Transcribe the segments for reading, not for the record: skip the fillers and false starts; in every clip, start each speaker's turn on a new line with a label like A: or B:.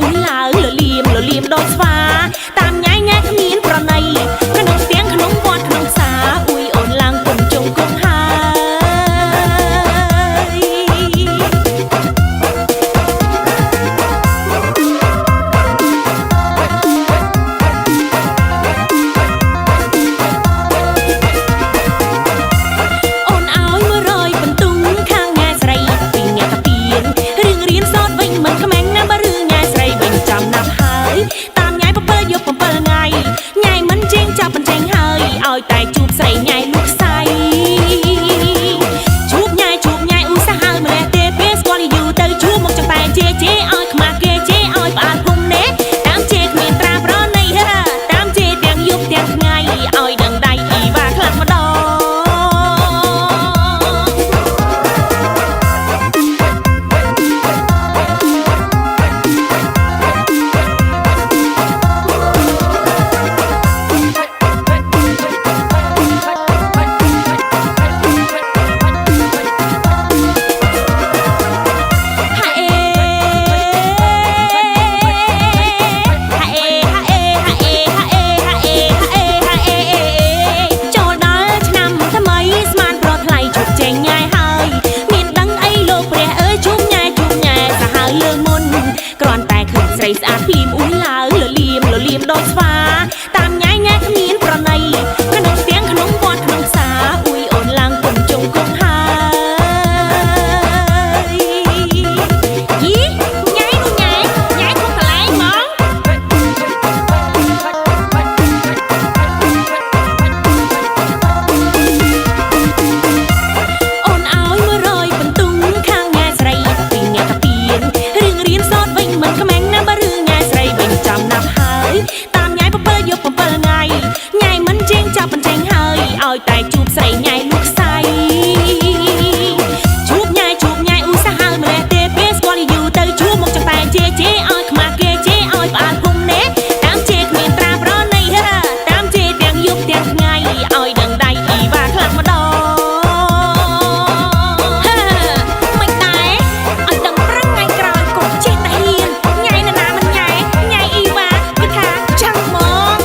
A: อุ้ยลาเหลือเลียมโดนฟ้าตามง่ายง่ายขมิ้นประในขนมเสียงขนมกอดขนมสาอุ้ยอ่อนลางกลมจงกงหายแต่จูบใส่ไงลูกใสจูบไงอุตสาหะมาแล้วเตะเปสกอลอยู่แต่จูบมองจังแต่เจ๊อ้อยขมาเกเจ๊อ้อยปาดพุ่งเน็ตตามเจ๊เมียนตราเพราะในเฮะตามเจ๊เตียงยุบเตียงไงอ้อยดังใดอีว่าคลัดมาดอใส่สะอาดพิมอุ้ยลาเหลือเลียมโดนฟ้าตามง่ายง่ายขมิ้นประในขนมเสียงขนมกอดขนมสาอุ้ยอ่อนลางกลมจงกงหายยี่ไงคงกระไรมองอ่อนอ้อยเมื่อรอยบนตุ้งข้างแง่ใส่ปีแง่กระเปียนเรียนซอดวิ่งเหมือนขแมงน้ำบะรือไงใส่วิ่งจำนับหายตามไงปะเปิดยกปะเปิดไงมันเจงจับมันเจงหายอ้อยแต่จูบใส่ไงลูกใสจูบไงอุตสาหะมาแล้วเตะเปสกอลอยู่แต่จูบมองจังแต่เจ๊อ้อยขมาเกเจ๊อ้อยปาดพุ่งเน็ตตามเจ๊เมียนตราเพราะในเฮะตามเจ๊เตียงยุบเตียงไงอ้อยดังใดอีว่าคลัดมาดอไม่ตายอ้อยดังปรังไงกรอนกบเจ๊ตะเฮียนไงนานามันไงอีว่าพิธาช่างมอง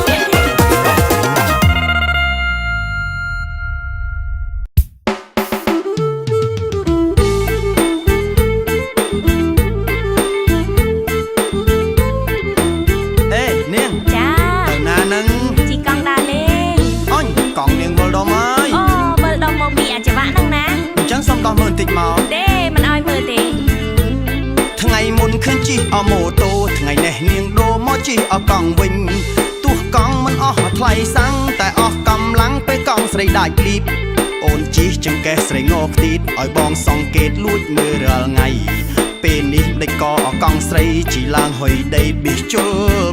B: อโมโตไงแน่เนียงโดมอจีออกองวิ่งตัวกองมันออกไทยสังแต่ออกกำลังไปกองใส่ได้คลิปโอนจีจังแกใส่งอกติดอ้อยบองสองเกตลุดมือเรือไงเป็นนี้ได้กอออกกองใส่จีลางหอยได้บิจู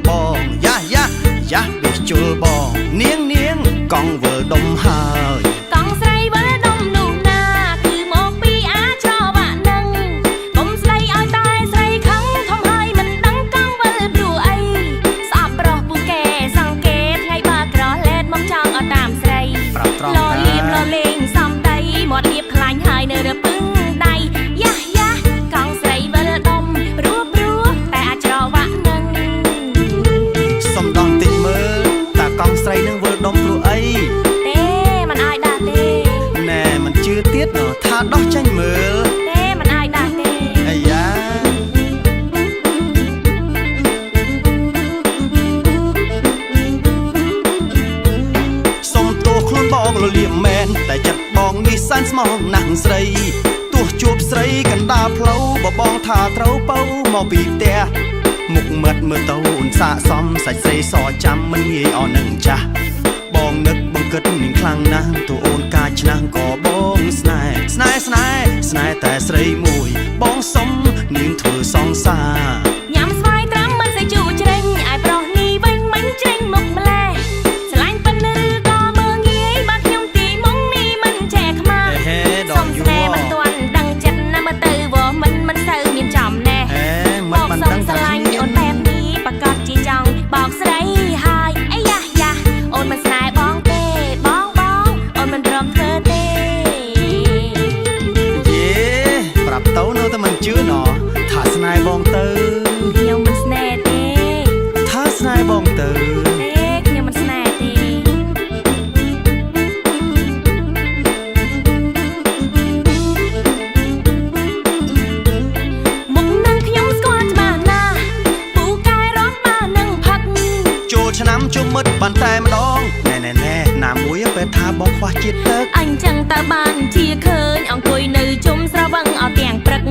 B: บองยะบิจูบองเนียงกองเวอร์ดมหาย
A: กองใส่เวอร์ดมนูนาคือโมปีอาชอบะนังกลมใส่อ้อยตายใส่ขังทำให้มันดังกังเวอร์บลูไอสอบรอปูแกสังเกตไงบากรอเล็ดมองจองเอาตามใส่รอเลียมรอเลงซ้ำใดหมดเรียบคลายหายในเรือปึ้งใดยะกองใส่เวอร์ดมรู้แต่อาชอบะนัง
B: สมดองติดมือแต่กองใส่นึงเวอร์ดมบลูไอ
A: เต้มันอายด่าเต้
B: แน่มันชื่อเตี้ยเนาะถ้าดอกใจมือ
A: เต้มันอายด่าเต้
B: ไอ้ยาสมตัวคลุนบองเราเลี่ยมแมนแต่จัดบองมีสันสมองหนังใส่ตัวจูบใส่กันดาเพลาบ่บองท่าเท้าเป้าหมอปีเตะมุกเมื่อเต้าอุ่นสะซ้อมใส่ใส่สอจำมันเงี้ยอ่อนหนึ่งจ้ะบองนึกบังเกิดหนึ่งครั้งนะตัวโอนกาชนะก็บองสไนแต่ใส่มวยบองสมนิ่งถือสองสาย
A: ำสไยตรัมมันใส่จูเจงไอ้ปลอกนี่วิ่งมันเจงมุกมาเลยสลายปันนือก็เมืองเงี้ยบักยงตีมงนี่มันแจกมาสมแสมันตวนดังจันนะมาตือว่ามันเสือมีจอมแน่บอกสมสลายโอนแบบนี้ประกอบจีจองบอกสไลหายไอ้ยะโอนมันสายบ้องเต้บ้องโอนมันรวมเธอเต้
B: ปรับเต้าเนื้อแต่มันจื้อหนอถ้าสนายบองเตอ តបានតែម្ដងណែណាមួយពេលថាបងខ្វះជាតិទឹក
A: អញចឹងតើបានជាឃើញអង្គុយនៅជុំស្រវឹងអត់ទាំងព្រឹក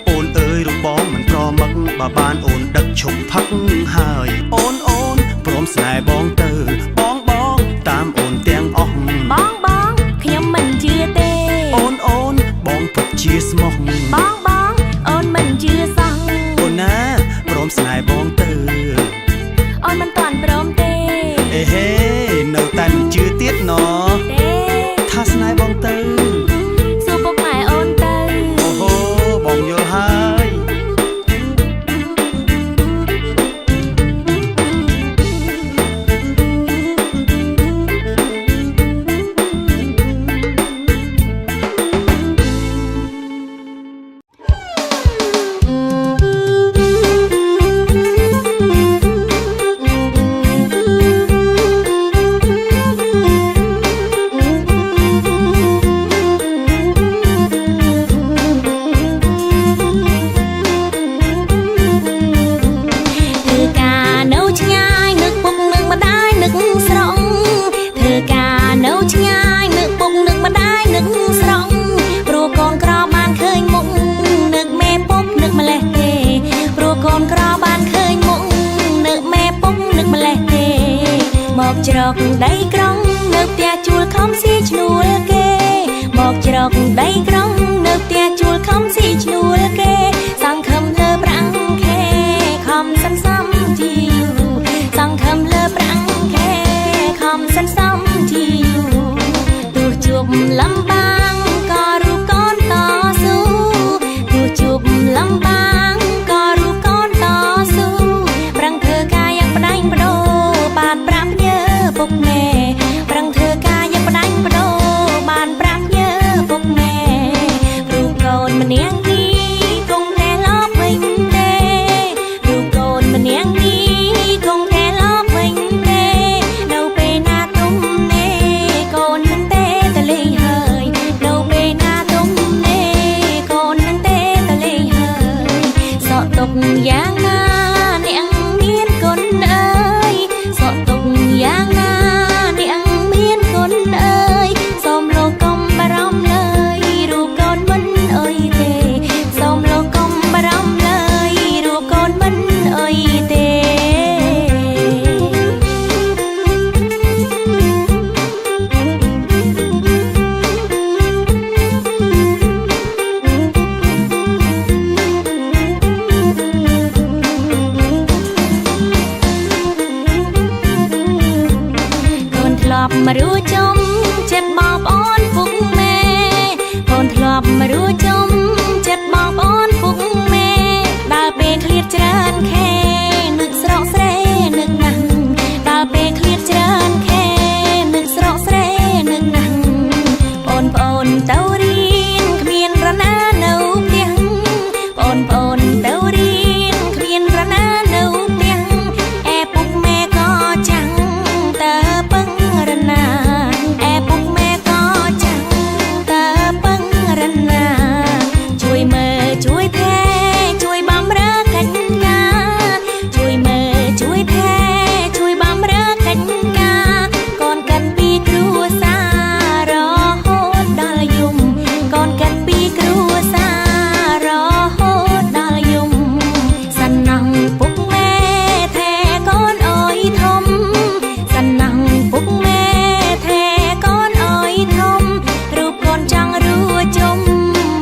B: អូនអើយរូបបងមិនប្រមឹកបើបានអូនដឹកឈប់ផឹកហើយអូនព្រមស្នេហ៍បងទៅបងតាមអូនទាំងអស់
A: បងខ្ញុំមិនជឿទេ
B: អូនបងពិតជាស្មោះ
A: បងអូនមិនជឿសោះ
B: អូនណាព្រមស្នេហ៍បងទៅ
A: អូនមិនទាន់ព្រមទេ
B: អេហេនៅតែមិនជឿទៀតណ
A: ទេ
B: ថាស្នេហ៍បងទៅ
A: សួរពុកម៉ែអូនទៅ
B: អូហូបងយល់ហើយ
A: ច្រកដីក្រុងនៅផ្ទះជួលខំស៊ីឈ្នួលគេមកច្រកដីក្រុងនៅផ្ទះជួលខំស៊ីឈ្នួលគេសង្ឃឹមលើប្រាំងខែខំសន្សំជាយូរសង្ឃឹមលើប្រាំងខែខំសន្សំជាយូរទោះជួបលំបាកក៏រូបកូនតស៊ូទោះជួបលំបាកក៏រូបកូនតស៊ូប្រឹងធ្វើការយ៉ាងផ្ដាច់បដោបានប្រាប់ពុកម៉ែប្រឹងធ្វើការយ៉ាងផ្ដាច់បដោបានប្រាប់យើពុកម៉ែរូបកូនម្នាក់នេះគង់តែលបវិញទេរូបកូនម្នាក់នេះគង់តែលបវិញទេនៅពេលណាទុំនេកូននឹងទេតលេងហើយនៅពេលណាទុំនេកូននឹងទេតលេងហើយសក់ទុកយ៉ាងណាអ្នកមានគុណអើយសក់ទុកយ៉ាងណាมารู้จมเจ็บบอกอ้อนพุกแม่คนทลอบมารู้จมเจ็บบอกอ้อนพุกแม่ดาวเปเคลียดเจริญแค่นึกสระเสนึกนังดาวเปเคลียดเจริญแค่นึกสระเสนึกนังปนเต้าเรียนเขมียนระนาเนาเปียงปนเต้าเรียนเขมียนระนาเนาเปียงแอบพุกแม่ก็จังเตอปังแอบปุกแม่ก็จังตาปังรันนาช่วยมือช่วยแท้ช่วยบำรักกันงาช่วยมือช่วยแท้ช่วยบำรักกันงาก่อนกันปีครูสารอโหดดอลยุมก่อนกันปีครูสารอโหดดอลยุมสันนังปุกแม่แท้ก่อนอ้อยทมสันนังปุกแม่รูปคนจังรู้จม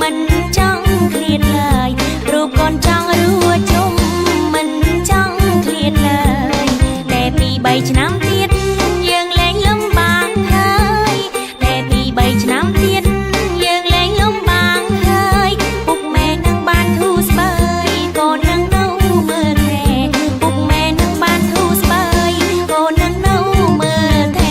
A: มันจังเครียดเลยรูปคนจังรู้จมมันจังเครียดเลยแต่ปีใบชะน้ำเตี้ยยังแรงลำบากเฮ้ยแต่ปีใบชะน้ำเตี้ยยังแรงลำบากเฮ้ยปุกแม่นั่งบ้านทูสบายก่อนนั่งเน่าเมื่อแท้ปุกแม่นั่งบ้านทูสบายก่อนนั่งเน่าเมื่อแท้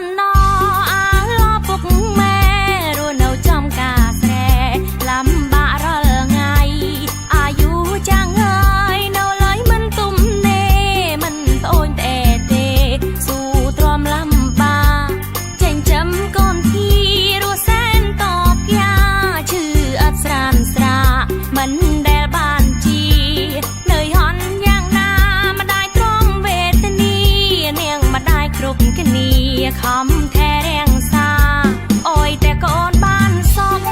A: នណអាឡពុកម៉ែរស់នៅចំការស្រែលំបាករាល់ថ្ងៃអាយុចាំងហើយនៅឡើយមិនទុំនេមិនត្អូញត្អែទេស៊ូទ្រាំលំបាកចិញ្ចឹមកូនពីរស់សែនតបយ៉ាឈឺអត់ស្រានស្រាមិនដែលបានជីនៅហន់យ៉ាងណាម្ដាយទ្រាំវេទនីនាងម្ដាយគ្រប់គ្នាខំថែរាំងសាអយតែកូនបានសោក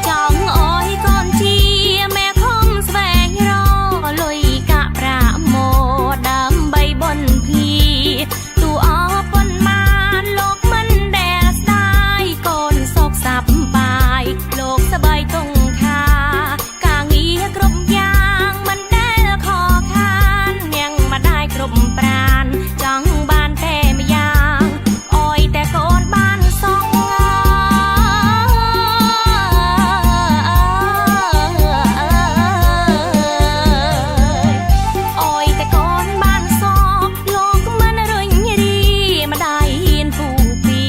A: ចង់អយកូនជាមេខំស្វែងរកលុយកាក់ប្រាក់មកដើម្បីបុណ្យភីទូអប៉ុន្មានលោកមិនដែលស្ដាយកូនសុខសប្បាយលោកសบายទងខាការងារគ្រប់យ៉ាងមិនដែលខកខាននាងម្ដាយគ្រប់ប្រានចង់បានតែម្យ៉ាងអយតែកូនបានសងអយតែកូនបានសងលោកមិនរុញរីម្ដាយហ៊ានពូពី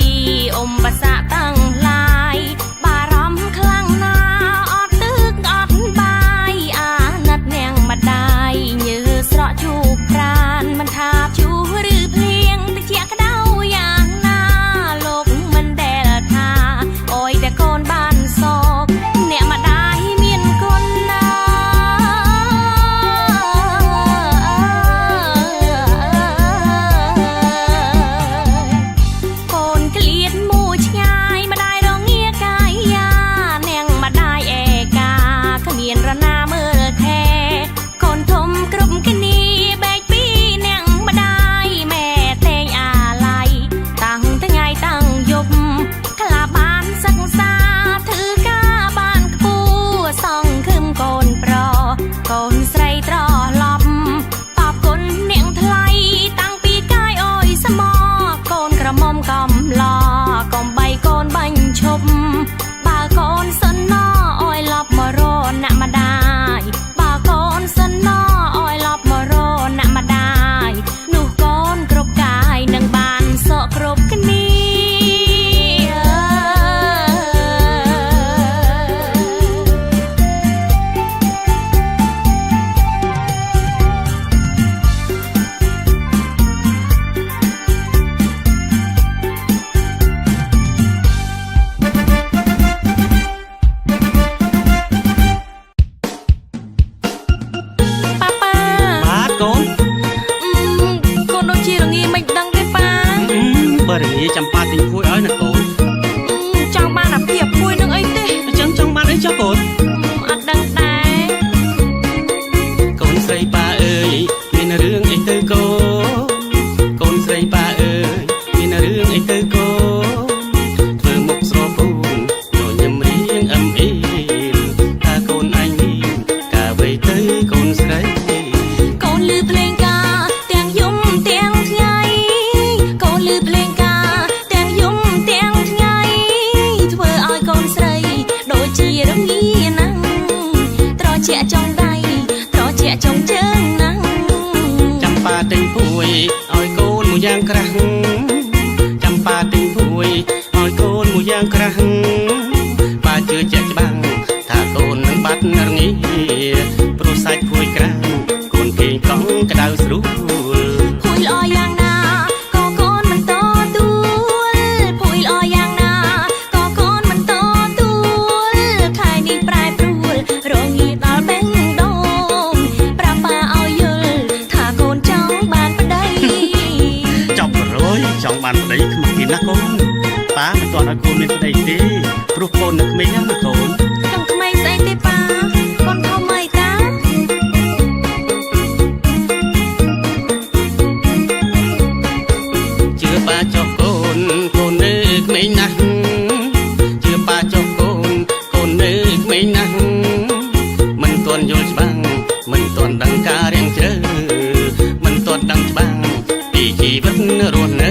A: អ៊ំបសាតាំងឡាយបារម្ភខ្លាំងណាស់អត់ទឹកអត់បាយអាណិតនាងម្ដាយញើសស្រក់ជូបប្រានមិនថាជូរឬភ្លៀងតិចក្តៅយ៉ាងណាលោកមិនដែលថាអយតែកូនបានសោកអ្នកម្ដាយមានគុណណាកូនក្លៀតមួយឆ្ងាយម្ដាយរងាកាយយ៉ានាងម្ដាយឯកាគ្មានរណាមើលថែកូនធំគ្រប់គ្នាបែកពីនាងម្ដាយម៉ែតែងអាឡ័យតាំងថ្ងៃតាំងយប់ក្លាបានសិក្សាធ្វើការបានខ្ពស់សងខឹមកូនប្រុសកូនស្រីត្រឡប់បបគុណនាងថ្លៃតាំងពីកាយអយស្មោកូនក្រមុំកំឡកំបីកូនបាញ់ឈប់បើកូនសិនណអយឡប់មករអ្នកម្ដាយបើកូនសិនណអយឡប់មករអ្នកម្ដាយនោះកូនគ្រប់កាយនឹងបានសក់គ្រប់គ្នាប៉ាប៉ា
C: បាទកូន
A: កូនដូចជារងាមិនដឹងទេប៉ា
C: បើរងាចាំប៉ាទិញភួយឲ្យណាកូន
A: ចង់បានអាពីអាភួយនឹងអីទេ
C: អញ្ចឹងចង់បានអីចុះកូន
A: អត់ដឹងដែរ
C: កូនស្រីប៉ាអើយមានរឿងអីទៅកូនកូនស្រីប៉ាអើយមានរឿងអីទៅកូនធ្វើមុខស្រពូនញញឹមរៀងអឹមអីថាកូនឯងមានកាវៃទៅកូនស្រី
A: កូនលឺភ្លេងការទាំងយំទាំងថ្ងៃកូនលឺភ្លេងការទាំងយំទាំងថ្ងៃធ្វើឲ្យកូនស្រីដូចជារងាណាស់ត្រជាក់ចុងដៃត្រជាក់ចុងជើងណាស់
C: ចាំប៉ាទិញភួយឲ្យកូនមួយយ៉ាងក្រាស់ចាំប៉ាទិញភួយឲ្យកូនមួយយ៉ាងក្រាស់ប៉ាជឿជាក់ច្បាស់ថាកូននឹងបាត់រងាព្រោះសាច់ភួយក្រាស់កូនគេងកង់ក្តៅស្រួល
A: ភួយល្អយ៉ាងណាក៏កូនមិនតទួលភួយល្អយ៉ាងណាក៏កូនមិនតទួលខែនេះប្រែប្រួលរងាដល់បេះដូងប្រាប់ប៉ាឲ្យយល់ថាកូនចង់បានប្តី
C: ចប់រយចង់បានប្តីក្មេងណាកូនប៉ាមិនទាន់ឲ្យកូនមានប្តីទេព្រោះកូននៅក្មេងណាកូន
A: ទាំងក្មេងស្អីទេប៉ាកូនធំអីតា
C: ជឿប៉ាចុះកូនកូននៅក្មេងណាស់ជឿប៉ាចុះកូនកូននៅក្មេងណាស់មិនទាន់យល់ច្បាស់មិនទាន់ដឹងការរៀងជ្រៅមិនទាន់ដឹងច្បាស់ពីជីវិតរស់នៅ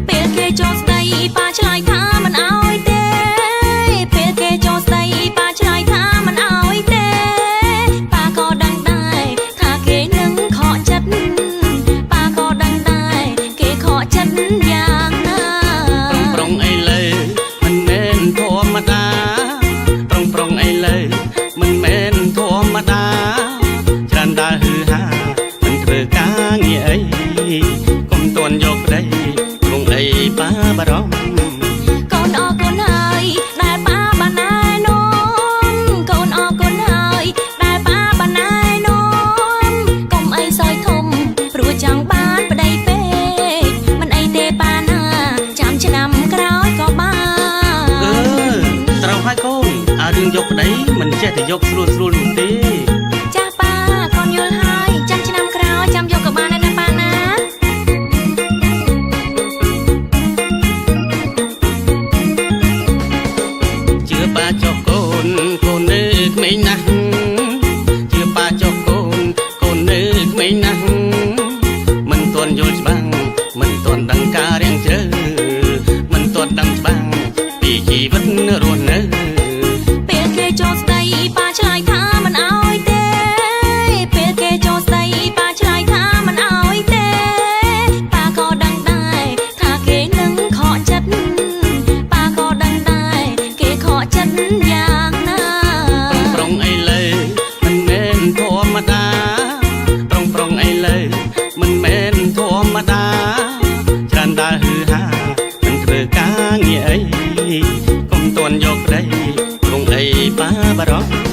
A: ពេលគេចូលស្ដីប៉ាឆ្លើយថាមិនឲ្យទេពេលគេ
C: ហើយកូនអារឿងយកប្តីមិនចេះតែយកស្រួលនោះទេ
A: ចាស់ប៉ាកូនយល់ហើយចាំឆ្នាំក្រោយចាំយកក៏បានដែរណាប៉ាណា
C: ជឿប៉ាចុះកូនកូននៅក្មេងណាស់ជឿប៉ាចុះកូនកូននៅក្មេងណាស់មិនទាន់យល់ច្បាស់មិនទាន់ដឹងការរៀងជ្រៅមិនទាន់ដឹងច្បាស់ពីជីវិតរស់នៅ
A: ពេលគេចូលស្ដីប៉ាឆ្លើយថាមិនអោយទេពេលគេចូលស្ដីប៉ាឆ្លើយថាមិនអោយទេប៉ាក៏ដឹងដែរថាគេនឹងខកចិត្តប៉ាក៏ដឹងដែរគេខកចិត្តយ៉ាងណា
C: ប្រុងអីលើមិនមែនធម្មតាប្រុងអីលើមិនមែនធម្មតាច្រើនដើរហឺហាមិនធ្វើការងារអីកុំតន់យកប្តីប្រុងអីប៉ាបារម្ភ